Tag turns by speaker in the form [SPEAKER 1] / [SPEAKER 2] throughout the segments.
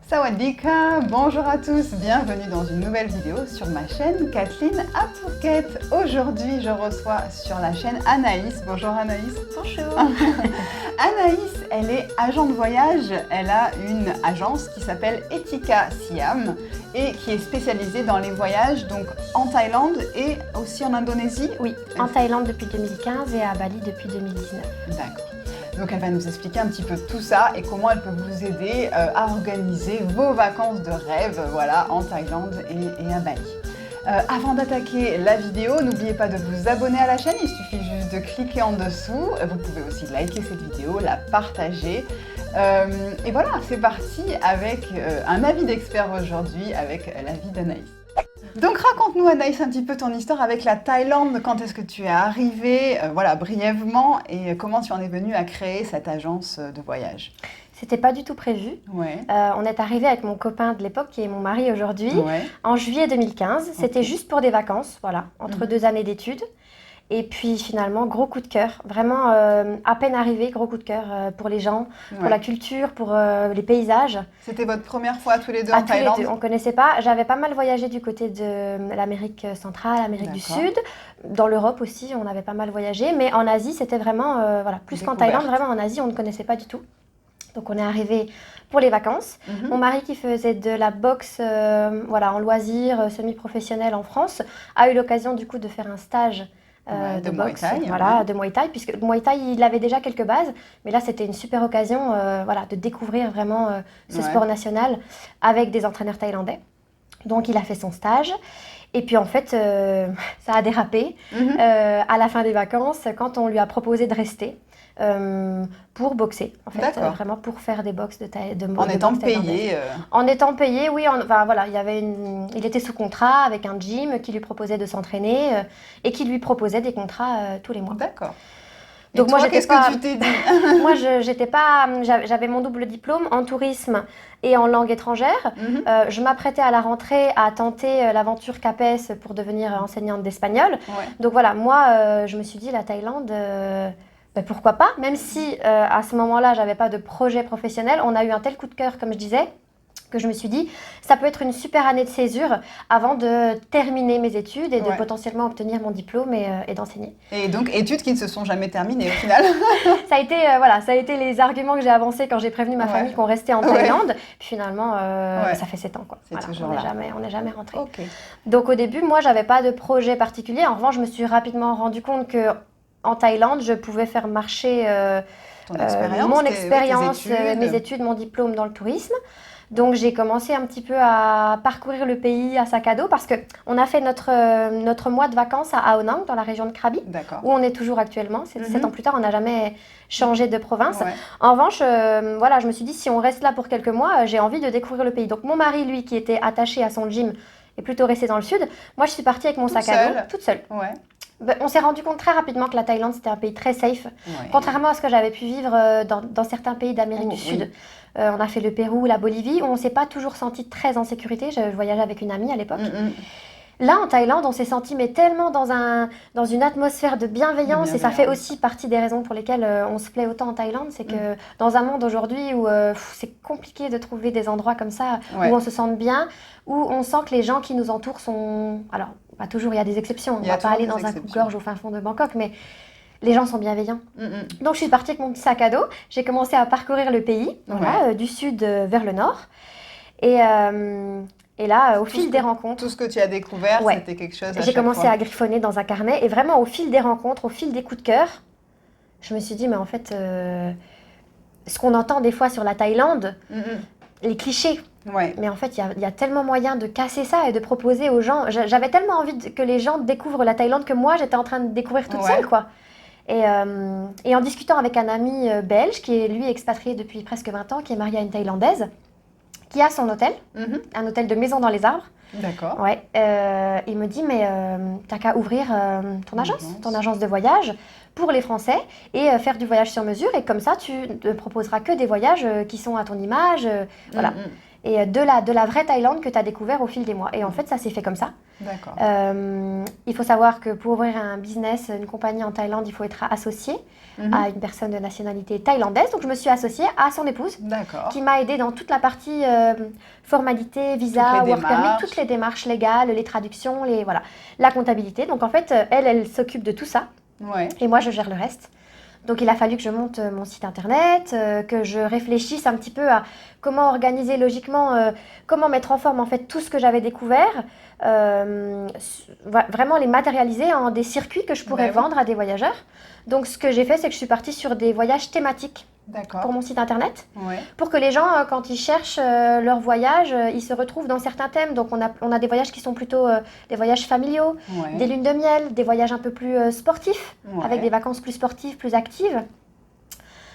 [SPEAKER 1] Sawadika, bonjour à tous, bienvenue dans une nouvelle vidéo sur ma chaîne Kathleen à Phuket. Aujourd'hui, je reçois sur la chaîne Anaïs. Bonjour Anaïs.
[SPEAKER 2] Bonjour.
[SPEAKER 1] Anaïs, elle est agent de voyage. Elle a une agence qui s'appelle Etika Siam et qui est spécialisée dans les voyages donc en Thaïlande et aussi en Indonésie.
[SPEAKER 2] Oui, en Thaïlande depuis 2015 et à Bali depuis 2019.
[SPEAKER 1] D'accord. Donc elle va nous expliquer un petit peu tout ça et comment elle peut vous aider à organiser vos vacances de rêve voilà, en Thaïlande et à Bali. Avant d'attaquer la vidéo, n'oubliez pas de vous abonner à la chaîne, il suffit juste de cliquer en dessous. Vous pouvez aussi liker cette vidéo, la partager. Et voilà, c'est parti avec un avis d'expert aujourd'hui avec l'avis d'Anaïs. Donc raconte-nous Anaïs un petit peu ton histoire avec la Thaïlande, quand est-ce que tu es arrivée, voilà brièvement, et comment tu en es venue à créer cette agence de voyage.
[SPEAKER 2] C'était pas du tout prévu.
[SPEAKER 1] Ouais.
[SPEAKER 2] On est arrivé avec mon copain de l'époque, qui est mon mari aujourd'hui, en juillet 2015. C'était juste pour des vacances, voilà, entre 2 années d'études. Et puis finalement, gros coup de cœur, vraiment à peine arrivé, gros coup de cœur pour les gens, pour la culture, pour les paysages.
[SPEAKER 1] C'était votre première fois tous les deux en Thaïlande?
[SPEAKER 2] Tous les deux, on ne connaissait pas. J'avais pas mal voyagé du côté de l'Amérique centrale, l'Amérique du Sud. Dans l'Europe aussi, on avait pas mal voyagé. Mais en Asie, c'était vraiment, voilà, plus qu'en Thaïlande, vraiment en Asie, on ne connaissait pas du tout. Donc on est arrivé pour les vacances. Mon mari qui faisait de la boxe voilà, en loisir, semi-professionnel en France, a eu l'occasion du coup de faire un stage de boxe, voilà, de Muay Thai, puisque Muay Thai, il avait déjà quelques bases, mais là, c'était une super occasion voilà, de découvrir vraiment ce sport national avec des entraîneurs thaïlandais. Donc, il a fait son stage. Et puis, en fait, ça a dérapé à la fin des vacances, quand on lui a proposé de rester pour boxer, en fait, vraiment pour faire des boxes
[SPEAKER 1] en étant payé.
[SPEAKER 2] En étant payé, oui. Enfin, voilà, il était sous contrat avec un gym qui lui proposait de s'entraîner et qui lui proposait des contrats tous les mois.
[SPEAKER 1] D'accord.
[SPEAKER 2] Donc
[SPEAKER 1] moi, qu'est-ce que tu t'es dit?
[SPEAKER 2] Moi, j'avais mon double diplôme en tourisme et en langue étrangère. Je m'apprêtais à la rentrée à tenter l'aventure CAPES pour devenir enseignante d'espagnol. Donc voilà, moi, je me suis dit, la Thaïlande... pourquoi pas, même si à ce moment-là, j'avais pas de projet professionnel, on a eu un tel coup de cœur, comme je disais, que je me suis dit, ça peut être une super année de césure avant de terminer mes études et de potentiellement obtenir mon diplôme et d'enseigner.
[SPEAKER 1] Et donc, études qui ne se sont jamais terminées au final.
[SPEAKER 2] Ça a été les arguments que j'ai avancés quand j'ai prévenu ma famille qu'on restait en Thaïlande. Puis finalement, ça fait 7 ans, quoi.
[SPEAKER 1] Voilà,
[SPEAKER 2] on n'est jamais rentré.
[SPEAKER 1] Okay.
[SPEAKER 2] Donc au début, moi, j'avais pas de projet particulier. En revanche, je me suis rapidement rendu compte que en Thaïlande, je pouvais faire marcher mon expérience, mes études, mon diplôme dans le tourisme. Donc j'ai commencé un petit peu à parcourir le pays à sac à dos parce qu'on a fait notre mois de vacances à Ao Nang, dans la région de Krabi, où on est toujours actuellement. 7 ans plus tard, on n'a jamais changé de province. En revanche, voilà, je me suis dit, si on reste là pour quelques mois, j'ai envie de découvrir le pays. Donc mon mari, lui, qui était attaché à son gym, est plutôt resté dans le sud. Moi, je suis partie avec mon sac à dos, toute seule. On s'est rendu compte très rapidement que la Thaïlande, c'était un pays très safe, contrairement à ce que j'avais pu vivre dans certains pays d'Amérique du Sud. On a fait le Pérou, la Bolivie, où on ne s'est pas toujours senti très en sécurité. Je voyageais avec une amie à l'époque. Là, en Thaïlande, on s'est senti tellement dans une atmosphère de bienveillance, et ça fait aussi partie des raisons pour lesquelles on se plaît autant en Thaïlande. C'est que dans un monde aujourd'hui où c'est compliqué de trouver des endroits comme ça, où on se sente bien, où on sent que les gens qui nous entourent sont... Alors, pas toujours, il y a des exceptions. On ne va pas aller dans un coupe-gorge au fin fond de Bangkok, mais les gens sont bienveillants. Donc, je suis partie avec mon petit sac à dos. J'ai commencé à parcourir le pays, du sud vers le nord. Et là, au fil des rencontres...
[SPEAKER 1] Tout ce que tu as découvert, c'était quelque chose à chaque fois.
[SPEAKER 2] J'ai commencé à griffonner dans un carnet. Et vraiment, au fil des rencontres, au fil des coups de cœur, je me suis dit, mais en fait, ce qu'on entend des fois sur la Thaïlande, les clichés... Mais en fait, il y a tellement moyen de casser ça et de proposer aux gens... J'avais tellement envie que les gens découvrent la Thaïlande que moi, j'étais en train de découvrir toute seule, quoi. Et en discutant avec un ami belge, qui est lui expatrié depuis presque 20 ans, qui est marié à une Thaïlandaise, qui a son hôtel, un hôtel de maison dans les arbres.
[SPEAKER 1] D'accord.
[SPEAKER 2] Il me dit, mais t'as qu'à ouvrir ton agence de voyage pour les Français et faire du voyage sur mesure. Et comme ça, tu ne proposeras que des voyages qui sont à ton image. Voilà. et de la vraie Thaïlande que tu as découvert au fil des mois. Et en fait, ça s'est fait comme ça.
[SPEAKER 1] D'accord.
[SPEAKER 2] Il faut savoir que pour ouvrir un business, une compagnie en Thaïlande, il faut être associé à une personne de nationalité thaïlandaise. Donc, je me suis associée à son épouse, qui m'a aidée dans toute la partie formalité, visa, work permit, toutes les démarches légales, les traductions, la comptabilité. Donc, en fait, elle s'occupe de tout ça.
[SPEAKER 1] Ouais.
[SPEAKER 2] Et moi, je gère le reste. Donc, il a fallu que je monte mon site internet, que je réfléchisse un petit peu à comment organiser logiquement, comment mettre en forme en fait tout ce que j'avais découvert, vraiment les matérialiser en des circuits que je pourrais vendre à des voyageurs. Donc, ce que j'ai fait, c'est que je suis partie sur des voyages thématiques pour mon site internet, pour que les gens, quand ils cherchent leur voyage, ils se retrouvent dans certains thèmes. Donc, on a des voyages qui sont plutôt des voyages familiaux, des lunes de miel, des voyages un peu plus sportifs, avec des vacances plus sportives, plus actives.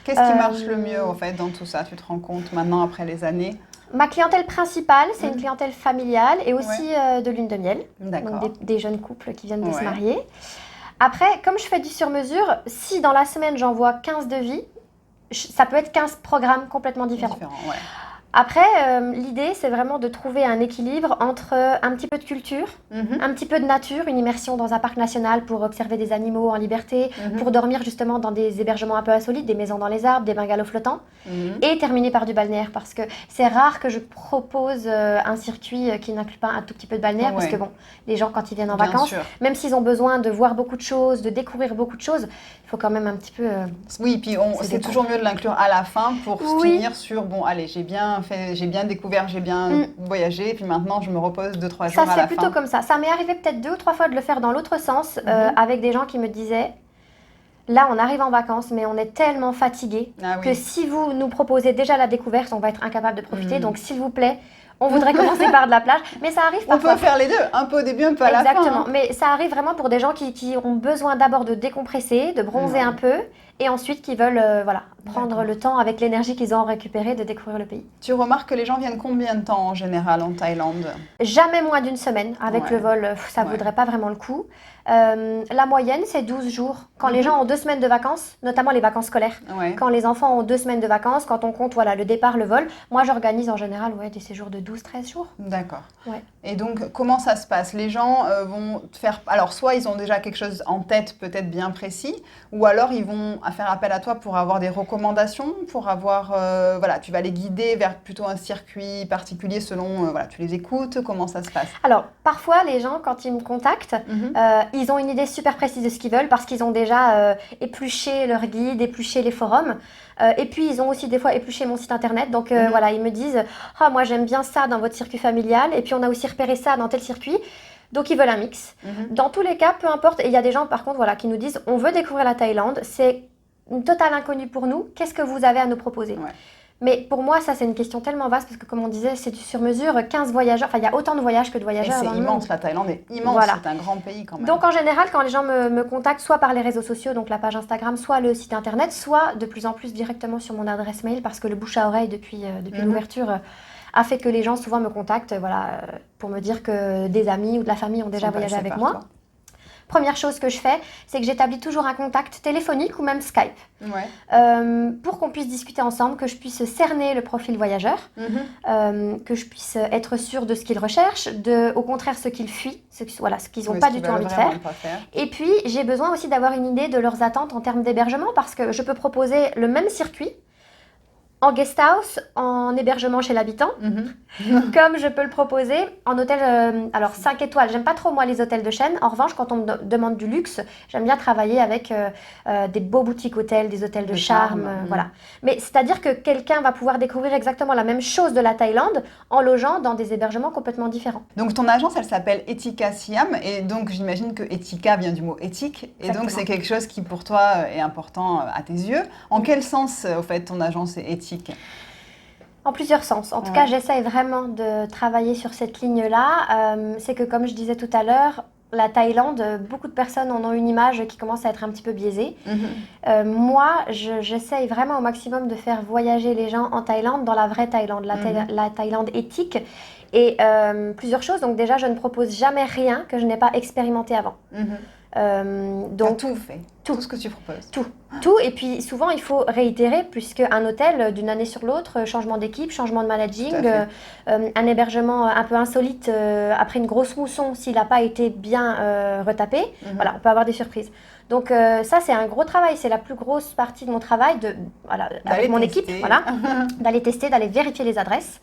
[SPEAKER 1] Qu'est-ce qui marche le mieux, en fait, dans tout ça? Tu te rends compte maintenant, après les années?
[SPEAKER 2] Ma clientèle principale, c'est une clientèle familiale et aussi de lune de miel. Donc, des jeunes couples qui viennent de se marier. Après, comme je fais du sur-mesure, si dans la semaine, j'envoie 15 devis, ça peut être 15 programmes complètement différents. Après, l'idée, c'est vraiment de trouver un équilibre entre un petit peu de culture, un petit peu de nature, une immersion dans un parc national pour observer des animaux en liberté, pour dormir justement dans des hébergements un peu insolites, des maisons dans les arbres, des bungalows flottants, et terminer par du balnéaire, parce que c'est rare que je propose un circuit qui n'inclut pas un tout petit peu de balnéaire, parce que bon, les gens, quand ils viennent en vacances, même s'ils ont besoin de voir beaucoup de choses, de découvrir beaucoup de choses, il faut quand même un petit peu...
[SPEAKER 1] oui, puis c'est toujours mieux de l'inclure à la fin pour finir sur, bon, allez, j'ai bien découvert, j'ai bien voyagé, et puis maintenant je me repose 2-3 jours à la fin.
[SPEAKER 2] Ça se fait plutôt comme ça. Ça m'est arrivé peut-être 2 ou 3 fois de le faire dans l'autre sens, avec des gens qui me disaient, là on arrive en vacances, mais on est tellement fatigué que si vous nous proposez déjà la découverte, on va être incapable de profiter. Donc s'il vous plaît, on voudrait commencer par de la plage, mais ça arrive parfois.
[SPEAKER 1] On peut faire les deux, un peu au début, un peu à la fin.
[SPEAKER 2] Exactement, mais ça arrive vraiment pour des gens qui ont besoin d'abord de décompresser, de bronzer un peu, et ensuite qui veulent prendre le temps avec l'énergie qu'ils ont récupérée de découvrir le pays.
[SPEAKER 1] Tu remarques que les gens viennent combien de temps en général en Thaïlande?
[SPEAKER 2] Jamais moins d'une semaine. Avec le vol, ça ne vaudrait pas vraiment le coup. La moyenne, c'est 12 jours. Quand les gens ont 2 semaines de vacances, notamment les vacances scolaires, quand les enfants ont 2 semaines de vacances, quand on compte le départ, le vol, moi j'organise en général des séjours de 12-13 jours.
[SPEAKER 1] D'accord. Et donc, comment ça se passe? Les gens vont faire... Alors, soit ils ont déjà quelque chose en tête, peut-être bien précis, ou alors ils vont faire appel à toi pour avoir des recommandations, pour avoir... tu vas les guider vers plutôt un circuit particulier selon... tu les écoutes, comment ça se passe?
[SPEAKER 2] Alors, parfois, les gens, quand ils me contactent, ils ont une idée super précise de ce qu'ils veulent parce qu'ils ont déjà épluché leur guide, épluché les forums. Et puis, ils ont aussi des fois épluché mon site internet. Donc, ils me disent « Ah, moi, j'aime bien ça dans votre circuit familial. Et puis, on a aussi repéré ça dans tel circuit. » Donc, ils veulent un mix. Dans tous les cas, peu importe. Et il y a des gens, par contre, qui nous disent « On veut découvrir la Thaïlande. C'est une totale inconnue pour nous. Qu'est-ce que vous avez à nous proposer ?» Mais pour moi, ça, c'est une question tellement vaste parce que, comme on disait, c'est du sur-mesure, 15 voyageurs. Enfin, il y a autant de voyages que de voyageurs.
[SPEAKER 1] C'est immense, la Thaïlande est immense, c'est un grand pays quand même.
[SPEAKER 2] Donc, en général, quand les gens me contactent, soit par les réseaux sociaux, donc la page Instagram, soit le site internet, soit de plus en plus directement sur mon adresse mail parce que le bouche à oreille depuis l'ouverture a fait que les gens souvent me contactent pour me dire que des amis ou de la famille ont déjà voyagé avec moi. Première chose que je fais, c'est que j'établis toujours un contact téléphonique ou même Skype pour qu'on puisse discuter ensemble, que je puisse cerner le profil voyageur, que je puisse être sûre de ce qu'ils recherchent, au contraire ce qu'ils fuient, ce qu'ils n'ont pas du tout envie de faire. Et puis, j'ai besoin aussi d'avoir une idée de leurs attentes en termes d'hébergement parce que je peux proposer le même circuit en guest house, en hébergement chez l'habitant, comme je peux le proposer en hôtel, 5 étoiles. J'aime pas trop moi les hôtels de chaîne. En revanche, quand on me demande du luxe, j'aime bien travailler avec des beaux boutiques hôtels, des hôtels de charme, Mais c'est-à-dire que quelqu'un va pouvoir découvrir exactement la même chose de la Thaïlande en logeant dans des hébergements complètement différents.
[SPEAKER 1] Donc ton agence, elle s'appelle Etika Siam, et donc j'imagine que Etika vient du mot éthique, et donc c'est quelque chose qui pour toi est important à tes yeux. En quel sens, au fait, ton agence est éthique?
[SPEAKER 2] En plusieurs sens. En tout cas, j'essaye vraiment de travailler sur cette ligne-là. C'est que, comme je disais tout à l'heure, la Thaïlande, beaucoup de personnes en ont une image qui commence à être un petit peu biaisée. Moi, j'essaye vraiment au maximum de faire voyager les gens en Thaïlande, dans la vraie Thaïlande, la Thaïlande éthique. Et plusieurs choses. Donc déjà, je ne propose jamais rien que je n'ai pas expérimenté avant.
[SPEAKER 1] Donc tout fait, tout ce que tu proposes.
[SPEAKER 2] Tout. Et puis souvent il faut réitérer puisque un hôtel d'une année sur l'autre, changement d'équipe, changement de managing, un hébergement un peu insolite après une grosse mousson s'il n'a pas été bien retapé, voilà, on peut avoir des surprises. Donc ça c'est un gros travail, c'est la plus grosse partie de mon travail avec mon équipe, d'aller tester, d'aller vérifier les adresses.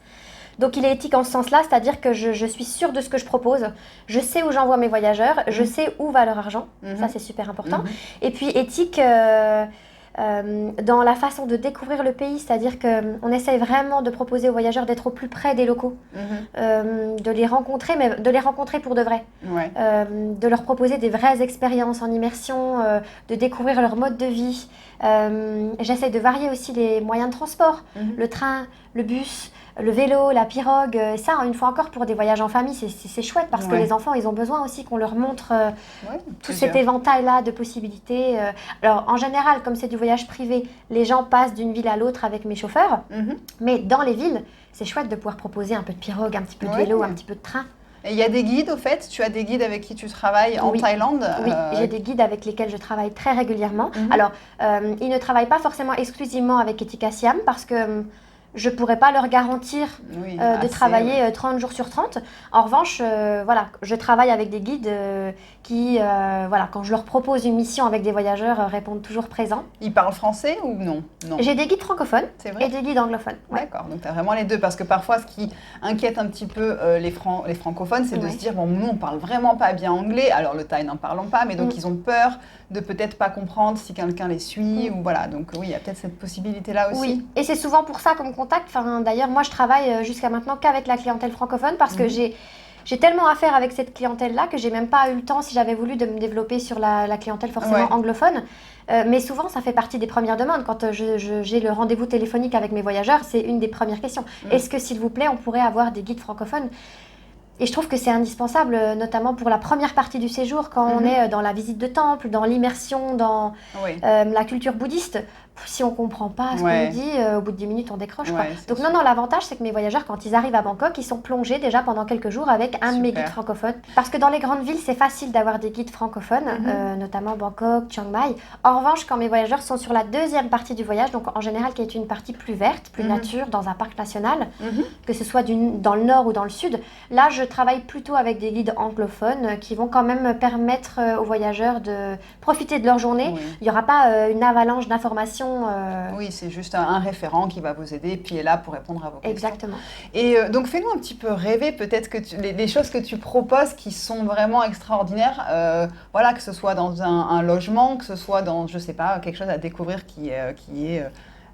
[SPEAKER 2] Donc il est éthique en ce sens-là, c'est-à-dire que je suis sûre de ce que je propose, je sais où j'envoie mes voyageurs, je sais où va leur argent, ça c'est super important. Et puis éthique dans la façon de découvrir le pays, c'est-à-dire qu'on essaye vraiment de proposer aux voyageurs d'être au plus près des locaux, de les rencontrer, mais de les rencontrer pour de vrai, de leur proposer des vraies expériences en immersion, de découvrir leur mode de vie. J'essaie de varier aussi les moyens de transport, le train, le bus, le vélo, la pirogue, ça, une fois encore, pour des voyages en famille, c'est chouette parce que les enfants, ils ont besoin aussi qu'on leur montre tout cet éventail-là de possibilités. Alors, en général, comme c'est du voyage privé, les gens passent d'une ville à l'autre avec mes chauffeurs, mais dans les villes, c'est chouette de pouvoir proposer un peu de pirogue, un petit peu de vélo, un petit peu de train.
[SPEAKER 1] Et il y a des guides, au fait? Tu as des guides avec qui tu travailles en Thaïlande?
[SPEAKER 2] Oui, j'ai des guides avec lesquels je travaille très régulièrement. Alors, ils ne travaillent pas forcément exclusivement avec Etika Siam parce que je ne pourrais pas leur garantir de travailler 30 jours sur 30. En revanche, je travaille avec des guides qui, quand je leur propose une mission avec des voyageurs, répondent toujours présents.
[SPEAKER 1] Ils parlent français ou non?
[SPEAKER 2] J'ai des guides francophones et des guides anglophones.
[SPEAKER 1] D'accord, donc tu as vraiment les deux. Parce que parfois, ce qui inquiète un petit peu les francophones, c'est de se dire, bon, nous, on ne parle vraiment pas bien anglais. Alors, le thaï n'en parlons pas, mais donc ils ont peur de peut-être pas comprendre si quelqu'un les suit. Ou voilà, donc oui, il y a peut-être cette possibilité-là aussi.
[SPEAKER 2] Oui, et c'est souvent pour ça qu'on me contacte. Enfin, d'ailleurs, moi, je travaille jusqu'à maintenant qu'avec la clientèle francophone parce que j'ai tellement à faire avec cette clientèle-là que j'ai même pas eu le temps, si j'avais voulu, de me développer sur la clientèle forcément anglophone. Mais souvent, ça fait partie des premières demandes. Quand j'ai le rendez-vous téléphonique avec mes voyageurs, c'est une des premières questions. Est-ce que, s'il vous plaît, on pourrait avoir des guides francophones ? Et je trouve que c'est indispensable, notamment pour la première partie du séjour, quand on est dans la visite de temple, dans l'immersion, dans la culture bouddhiste. Si on ne comprend pas ce qu'on nous dit, au bout de 10 minutes, on décroche. Donc non, l'avantage, c'est que mes voyageurs, quand ils arrivent à Bangkok, ils sont plongés déjà pendant quelques jours avec un de mes guides francophones. Parce que dans les grandes villes, c'est facile d'avoir des guides francophones, notamment Bangkok, Chiang Mai. En revanche, quand mes voyageurs sont sur la deuxième partie du voyage, donc en général qui est une partie plus verte, plus nature, dans un parc national, que ce soit dans le nord ou dans le sud, là, je travaille plutôt avec des guides anglophones qui vont quand même permettre aux voyageurs de profiter de leur journée. Il n'y aura pas une avalanche d'informations.
[SPEAKER 1] Oui, c'est juste un référent qui va vous aider et puis est là pour répondre à vos questions.
[SPEAKER 2] Exactement.
[SPEAKER 1] Et donc, fais-nous un petit peu rêver peut-être que les choses que tu proposes qui sont vraiment extraordinaires, que ce soit dans un logement, que ce soit dans, je sais pas, quelque chose à découvrir qui est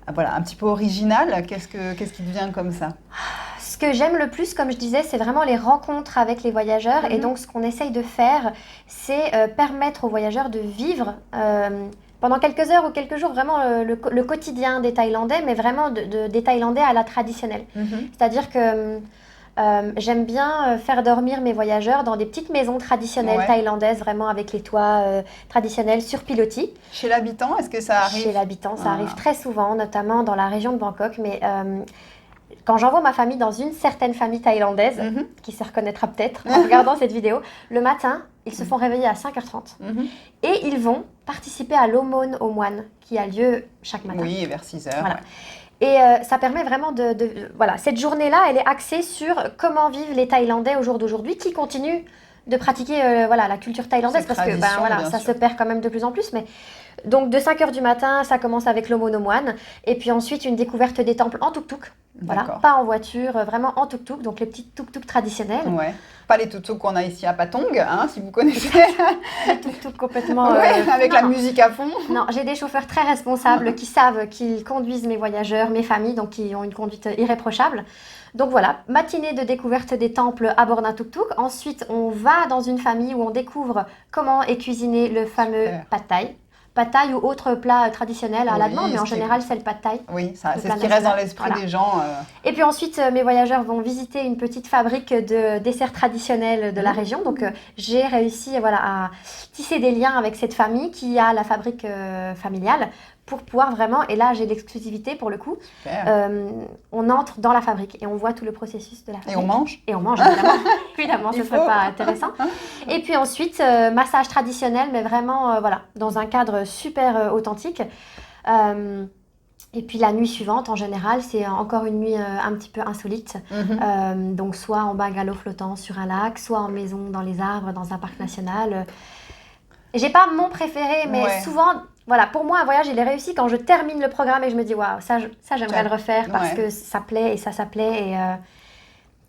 [SPEAKER 1] un petit peu original. Qu'est-ce qui te vient comme ça?
[SPEAKER 2] Ce que j'aime le plus, comme je disais, c'est vraiment les rencontres avec les voyageurs. Et donc, ce qu'on essaye de faire, c'est permettre aux voyageurs de vivre pendant quelques heures ou quelques jours, vraiment le quotidien des Thaïlandais, mais vraiment des Thaïlandais à la traditionnelle. C'est-à-dire que j'aime bien faire dormir mes voyageurs dans des petites maisons traditionnelles thaïlandaises, vraiment avec les toits traditionnels sur pilotis.
[SPEAKER 1] Chez l'habitant, est-ce que ça arrive? Chez
[SPEAKER 2] l'habitant, ça arrive très souvent, notamment dans la région de Bangkok, mais quand j'envoie ma famille dans une certaine famille thaïlandaise, qui se reconnaîtra peut-être en regardant cette vidéo, le matin, ils se font réveiller à 5h30 et ils vont participer à l'aumône aux moines qui a lieu chaque matin.
[SPEAKER 1] Oui, vers 6h.
[SPEAKER 2] Voilà. Et ça permet vraiment cette journée-là, elle est axée sur comment vivent les Thaïlandais au jour d'aujourd'hui qui continuent de pratiquer la culture thaïlandaise parce que ça se perd quand même de plus en plus. Mais donc de 5h du matin, ça commence avec l'aumône aux moines et puis ensuite une découverte des temples en tuk-tuk. Voilà, pas en voiture, vraiment en tuk-tuk, donc les petits tuk-tuk traditionnels.
[SPEAKER 1] Ouais. Pas les tuk-tuk qu'on a ici à Patong, si vous connaissez.
[SPEAKER 2] Les tuk-tuk complètement...
[SPEAKER 1] avec la musique à fond.
[SPEAKER 2] Non, j'ai des chauffeurs très responsables qui savent qu'ils conduisent mes voyageurs, mes familles, donc qui ont une conduite irréprochable. Donc voilà, matinée de découverte des temples à bord d'un tuk-tuk. Ensuite, on va dans une famille où on découvre comment est cuisiné le fameux pad thai. Pad thai ou autre plat traditionnel à la demande, mais en général, c'est le pad thai.
[SPEAKER 1] Oui, c'est ce qui reste dans l'esprit des gens.
[SPEAKER 2] Et puis ensuite, mes voyageurs vont visiter une petite fabrique de desserts traditionnels de la région. Donc, j'ai réussi à tisser des liens avec cette famille qui a la fabrique familiale pour pouvoir vraiment, et là j'ai l'exclusivité pour le coup, on entre dans la fabrique et on voit tout le processus de la fabrique.
[SPEAKER 1] Et on mange?
[SPEAKER 2] Et on mange, évidemment. Évidemment, ce ne serait pas intéressant. Et puis ensuite, massage traditionnel, mais vraiment voilà, dans un cadre super authentique. Et puis la nuit suivante, en général, c'est encore une nuit un petit peu insolite. Donc soit en bungalow flottant sur un lac, soit en maison dans les arbres, dans un parc national. J'ai pas mon préféré, mais souvent, voilà, pour moi, un voyage, il est réussi quand je termine le programme et je me dis, waouh, ça j'aimerais le refaire parce que ça plaît et ça plaît. Et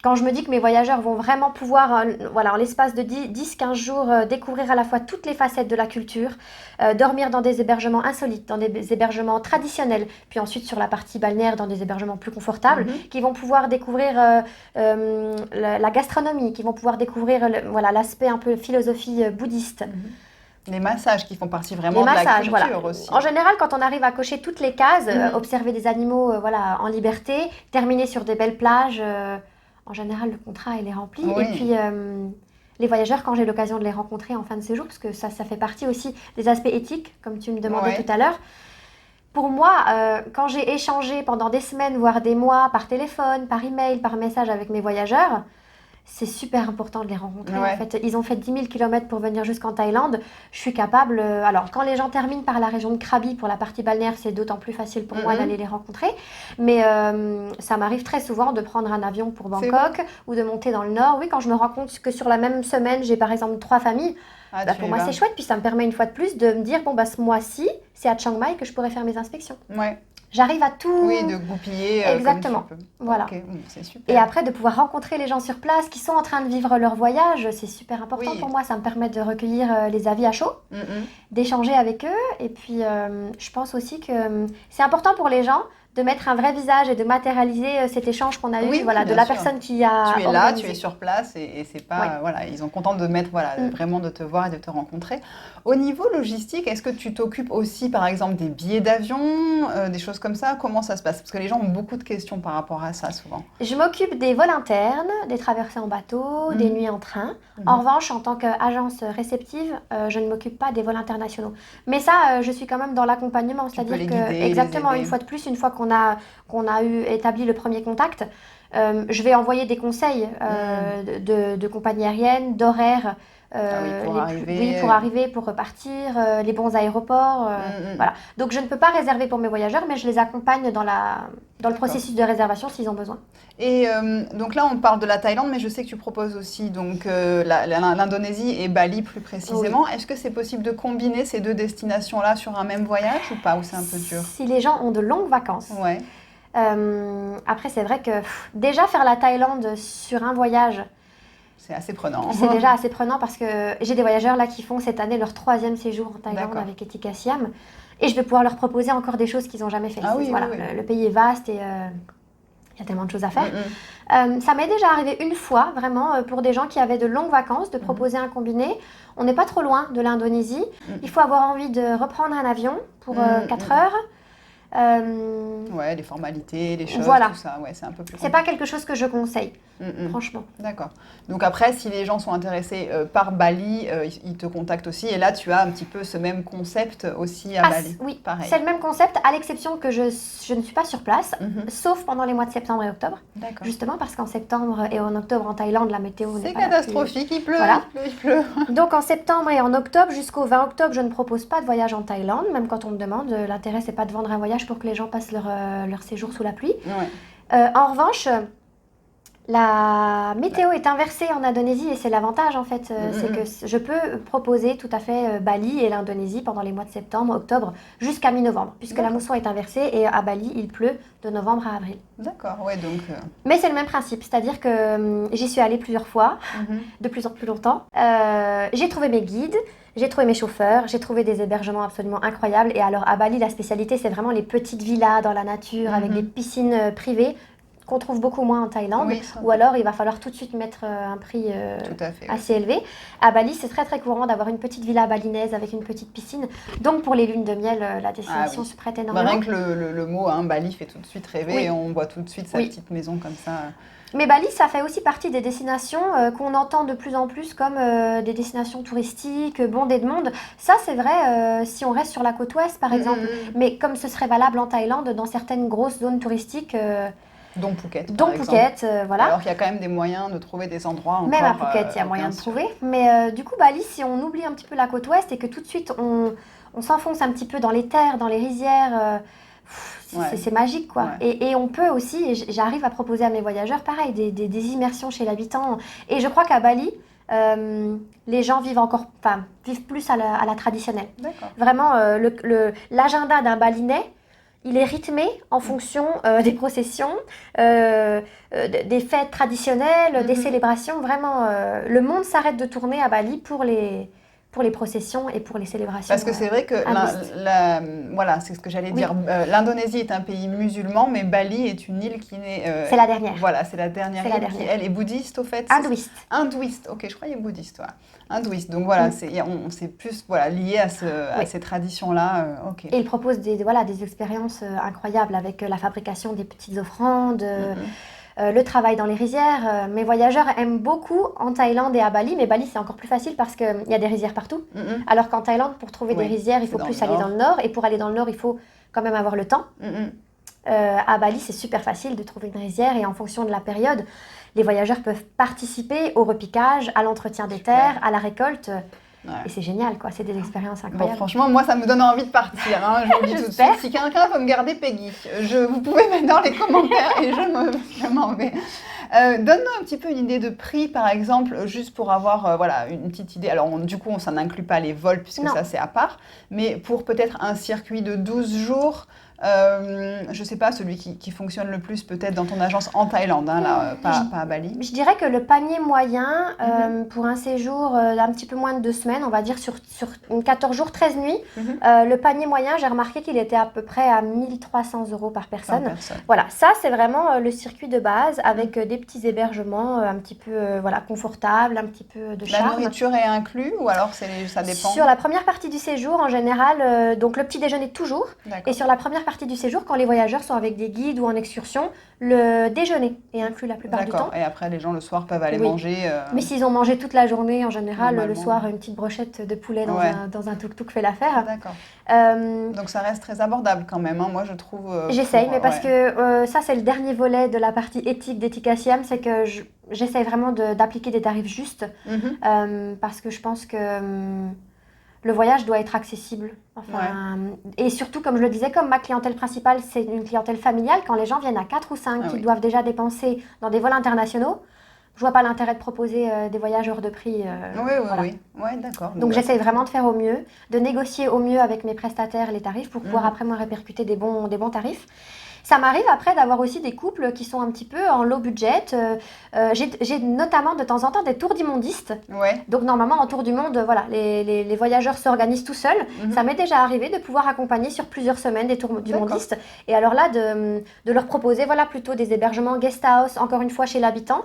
[SPEAKER 2] quand je me dis que mes voyageurs vont vraiment pouvoir, voilà, en l'espace de 10-15 jours, découvrir à la fois toutes les facettes de la culture, dormir dans des hébergements insolites, dans des hébergements traditionnels, puis ensuite sur la partie balnéaire, dans des hébergements plus confortables, qui vont pouvoir découvrir la gastronomie, qui vont pouvoir découvrir voilà, l'aspect un peu philosophie bouddhiste.
[SPEAKER 1] Les massages qui font partie vraiment de la culture aussi.
[SPEAKER 2] En général, quand on arrive à cocher toutes les cases, observer des animaux voilà, en liberté, terminer sur des belles plages, en général, le contrat il est rempli. Et puis, les voyageurs, quand j'ai l'occasion de les rencontrer en fin de séjour, parce que ça fait partie aussi des aspects éthiques, comme tu me demandais tout à l'heure. Pour moi, quand j'ai échangé pendant des semaines, voire des mois, par téléphone, par email, par message avec mes voyageurs, c'est super important de les rencontrer. En fait, ils ont fait 10 000 km pour venir jusqu'en Thaïlande. Je suis capable... alors, quand les gens terminent par la région de Krabi, pour la partie balnéaire, c'est d'autant plus facile pour moi d'aller les rencontrer. Mais ça m'arrive très souvent de prendre un avion pour Bangkok ou de monter dans le nord. Oui, quand je me rends compte que sur la même semaine, j'ai par exemple 3 familles, pour moi, c'est chouette. Puis ça me permet une fois de plus de me dire, bon, ce mois-ci, c'est à Chiang Mai que je pourrais faire mes inspections. J'arrive à tout...
[SPEAKER 1] Oui, de goupiller
[SPEAKER 2] exactement.
[SPEAKER 1] Comme tu peux.
[SPEAKER 2] Voilà.
[SPEAKER 1] C'est super.
[SPEAKER 2] Et après, de pouvoir rencontrer les gens sur place qui sont en train de vivre leur voyage, c'est super important pour moi. Ça me permet de recueillir les avis à chaud, d'échanger avec eux. Et puis, je pense aussi que c'est important pour les gens de mettre un vrai visage et de matérialiser cet échange qu'on a eu, de la personne qui a
[SPEAKER 1] Tu es là, tu es sur place et c'est pas... Voilà, ils sont contents de mettre, vraiment de te voir et de te rencontrer. Au niveau logistique, est-ce que tu t'occupes aussi, par exemple, des billets d'avion, des choses comme ça? Comment ça se passe? Parce que les gens ont beaucoup de questions par rapport à ça, souvent.
[SPEAKER 2] Je m'occupe des vols internes, des traversées en bateau, des nuits en train. En revanche, en tant qu'agence réceptive, je ne m'occupe pas des vols internationaux. Mais ça, je suis quand même dans l'accompagnement, c'est-à-dire que, exactement, une fois de plus, une fois qu'on a établi le premier contact, je vais envoyer des conseils de compagnies aériennes, d'horaires, pour arriver, pour repartir, les bons aéroports. Voilà. Donc je ne peux pas réserver pour mes voyageurs, mais je les accompagne dans le processus de réservation s'ils ont besoin.
[SPEAKER 1] Et donc là, on parle de la Thaïlande, mais je sais que tu proposes aussi l'Indonésie et Bali plus précisément. Est-ce que c'est possible de combiner ces deux destinations-là sur un même voyage ou pas, ou c'est un peu dur?
[SPEAKER 2] Si les gens ont de longues vacances. Après, c'est vrai que déjà faire la Thaïlande sur un voyage,
[SPEAKER 1] c'est assez prenant.
[SPEAKER 2] C'est déjà assez prenant parce que j'ai des voyageurs là qui font cette année leur 3e séjour en Thaïlande avec Etika Siam. Et je vais pouvoir leur proposer encore des choses qu'ils n'ont jamais fait. Le pays est vaste et il y a tellement de choses à faire. Ça m'est déjà arrivé une fois, vraiment, pour des gens qui avaient de longues vacances, de proposer un combiné. On n'est pas trop loin de l'Indonésie. Il faut avoir envie de reprendre un avion pour 4 heures.
[SPEAKER 1] Les formalités, les choses, tout ça, c'est un peu plus compliqué.
[SPEAKER 2] C'est pas quelque chose que je conseille, franchement.
[SPEAKER 1] D'accord. Donc après, si les gens sont intéressés par Bali, ils te contactent aussi. Et là, tu as un petit peu ce même concept aussi à Bali.
[SPEAKER 2] Oui, c'est le même concept, à l'exception que je ne suis pas sur place, sauf pendant les mois de septembre et octobre. Justement parce qu'en septembre et en octobre en Thaïlande, la météo n'est pas
[SPEAKER 1] catastrophique, il pleut, il pleut.
[SPEAKER 2] Donc en septembre et en octobre, jusqu'au 20 octobre, je ne propose pas de voyage en Thaïlande, même quand on me demande. L'intérêt, c'est pas de vendre un voyage pour que les gens passent leur séjour sous la pluie. En revanche, la météo est inversée en Indonésie et c'est l'avantage en fait. C'est que je peux proposer tout à fait Bali et l'Indonésie pendant les mois de septembre, octobre, jusqu'à mi-novembre, puisque la mousson est inversée et à Bali, il pleut de novembre à avril.
[SPEAKER 1] D'accord, donc...
[SPEAKER 2] Mais c'est le même principe, c'est-à-dire que j'y suis allée plusieurs fois, de plus en plus longtemps. J'ai trouvé mes guides. J'ai trouvé mes chauffeurs, j'ai trouvé des hébergements absolument incroyables. Et alors à Bali, la spécialité, c'est vraiment les petites villas dans la nature avec des piscines privées. qu'on trouve beaucoup moins en Thaïlande,
[SPEAKER 1] oui,
[SPEAKER 2] ou alors il va falloir tout de suite mettre un prix assez élevé. À Bali, c'est très très courant d'avoir une petite villa balinaise avec une petite piscine. Donc pour les lunes de miel, la destination se prête énormément.
[SPEAKER 1] Rien que le mot Bali fait tout de suite rêver, et on voit tout de suite sa petite maison comme ça.
[SPEAKER 2] Mais Bali, ça fait aussi partie des destinations qu'on entend de plus en plus comme des destinations touristiques, bondées de monde. Ça, c'est vrai si on reste sur la côte ouest, par exemple. Mais comme ce serait valable en Thaïlande, dans certaines grosses zones touristiques...
[SPEAKER 1] dont Phuket,
[SPEAKER 2] par exemple. Voilà.
[SPEAKER 1] Alors qu'il y a quand même des moyens de trouver des endroits encore...
[SPEAKER 2] Même à Phuket, il y a moyen de trouver. Mais du coup, Bali, si on oublie un petit peu la côte ouest et que tout de suite, on s'enfonce un petit peu dans les terres, dans les rizières... c'est magique, quoi. Et on peut aussi, j'arrive à proposer à mes voyageurs, pareil, des immersions chez l'habitant. Et je crois qu'à Bali, les gens vivent plus à la traditionnelle. Vraiment, l'agenda d'un Balinais, il est rythmé en fonction des processions, des fêtes traditionnelles, des célébrations. Vraiment, le monde s'arrête de tourner à Bali pour les processions et pour les célébrations.
[SPEAKER 1] Parce que c'est vrai que, voilà, c'est ce que j'allais dire. L'Indonésie est un pays musulman, mais Bali est une île qui n'est...
[SPEAKER 2] c'est la dernière.
[SPEAKER 1] Voilà, c'est la dernière île qui, elle, est bouddhiste, au fait.
[SPEAKER 2] Hindouiste.
[SPEAKER 1] Hindouiste, ok, je croyais bouddhiste, hindouiste. Donc voilà, c'est plus lié à ces traditions-là.
[SPEAKER 2] Et il propose des expériences incroyables avec la fabrication des petites offrandes, le travail dans les rizières. Mes voyageurs aiment beaucoup en Thaïlande et à Bali, mais Bali c'est encore plus facile parce qu'il y a des rizières partout. Alors qu'en Thaïlande, pour trouver des rizières, il faut plus aller dans le nord, et pour aller dans le nord, il faut quand même avoir le temps. À Bali, c'est super facile de trouver une rizière, et en fonction de la période, les voyageurs peuvent participer au repiquage, à l'entretien des terres, à la récolte. Et c'est génial, quoi. C'est des expériences incroyables.
[SPEAKER 1] Bon, franchement, moi, ça me donne envie de partir. Je vous le dis tout de suite. Si quelqu'un veut me garder Peggy, vous pouvez mettre dans les commentaires et je m'en vais. Donne-nous un petit peu une idée de prix, par exemple, juste pour avoir une petite idée. Alors, du coup, ça n'inclut pas les vols, puisque ça, c'est à part. Mais pour peut-être un circuit de 12 jours... je sais pas, celui qui fonctionne le plus peut-être dans ton agence en Thaïlande, pas à Bali.
[SPEAKER 2] Je dirais que le panier moyen pour un séjour d'un petit peu moins de 2 semaines, on va dire sur 14 jours, 13 nuits, le panier moyen, j'ai remarqué qu'il était à peu près à 1 300 € par personne. Voilà, ça c'est vraiment le circuit de base avec des petits hébergements un petit peu confortables, un petit peu de charme.
[SPEAKER 1] La nourriture est inclus ou alors ça dépend?
[SPEAKER 2] Sur la première partie du séjour, en général, donc le petit déjeuner toujours, et sur la première partie du séjour, quand les voyageurs sont avec des guides ou en excursion, le déjeuner est inclus la plupart du temps.
[SPEAKER 1] Et après, les gens, le soir, peuvent aller manger...
[SPEAKER 2] Mais s'ils ont mangé toute la journée, en général, le soir, une petite brochette de poulet dans un tuk-tuk fait l'affaire.
[SPEAKER 1] Donc, ça reste très abordable quand même, moi, je trouve...
[SPEAKER 2] J'essaye, mais parce que ça, c'est le dernier volet de la partie éthique d'Etika Siam, c'est que j'essaye vraiment d'appliquer des tarifs justes, parce que je pense que... le voyage doit être accessible. Et surtout, comme je le disais, comme ma clientèle principale, c'est une clientèle familiale, quand les gens viennent à 4 ou 5 qui doivent déjà dépenser dans des vols internationaux, je vois pas l'intérêt de proposer des voyages hors de prix.
[SPEAKER 1] Oui, d'accord.
[SPEAKER 2] Donc j'essaye vraiment de faire au mieux, de négocier au mieux avec mes prestataires les tarifs pour pouvoir après moi répercuter des bons tarifs. Ça m'arrive après d'avoir aussi des couples qui sont un petit peu en low budget. J'ai notamment de temps en temps des tours d'immondistes. Donc normalement en tour du monde, les voyageurs s'organisent tout seuls. Ça m'est déjà arrivé de pouvoir accompagner sur plusieurs semaines des tours d'immondistes. Et alors là, de leur proposer plutôt des hébergements guest house, encore une fois chez l'habitant,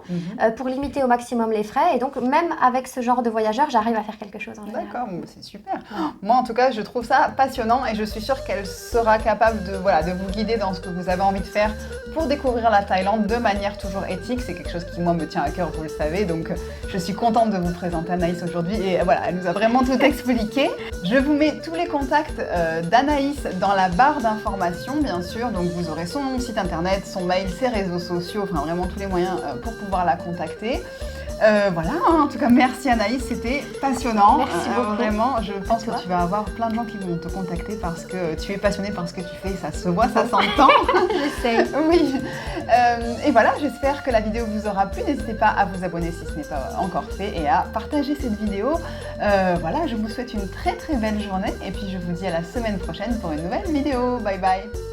[SPEAKER 2] pour limiter au maximum les frais. Et donc même avec ce genre de voyageurs, j'arrive à faire quelque chose en général.
[SPEAKER 1] D'accord, c'est super. Moi en tout cas, je trouve ça passionnant et je suis sûre qu'elle sera capable de vous guider dans ce que vous avez envie de faire pour découvrir la Thaïlande de manière toujours éthique. C'est quelque chose qui moi me tient à cœur, vous le savez, donc je suis contente de vous présenter Anaïs aujourd'hui et elle nous a vraiment tout expliqué. Je vous mets tous les contacts d'Anaïs dans la barre d'informations bien sûr, donc vous aurez son site internet, son mail, ses réseaux sociaux, enfin vraiment tous les moyens pour pouvoir la contacter. En tout cas merci Anaïs, c'était passionnant.
[SPEAKER 2] Merci beaucoup.
[SPEAKER 1] Vraiment, je pense que tu vas avoir plein de gens qui vont te contacter parce que tu es passionnée par ce que tu fais, ça se voit, ça s'entend.
[SPEAKER 2] J'essaie.
[SPEAKER 1] Oui. Et voilà, j'espère que la vidéo vous aura plu. N'hésitez pas à vous abonner si ce n'est pas encore fait et à partager cette vidéo. Je vous souhaite une très très belle journée et puis je vous dis à la semaine prochaine pour une nouvelle vidéo. Bye bye.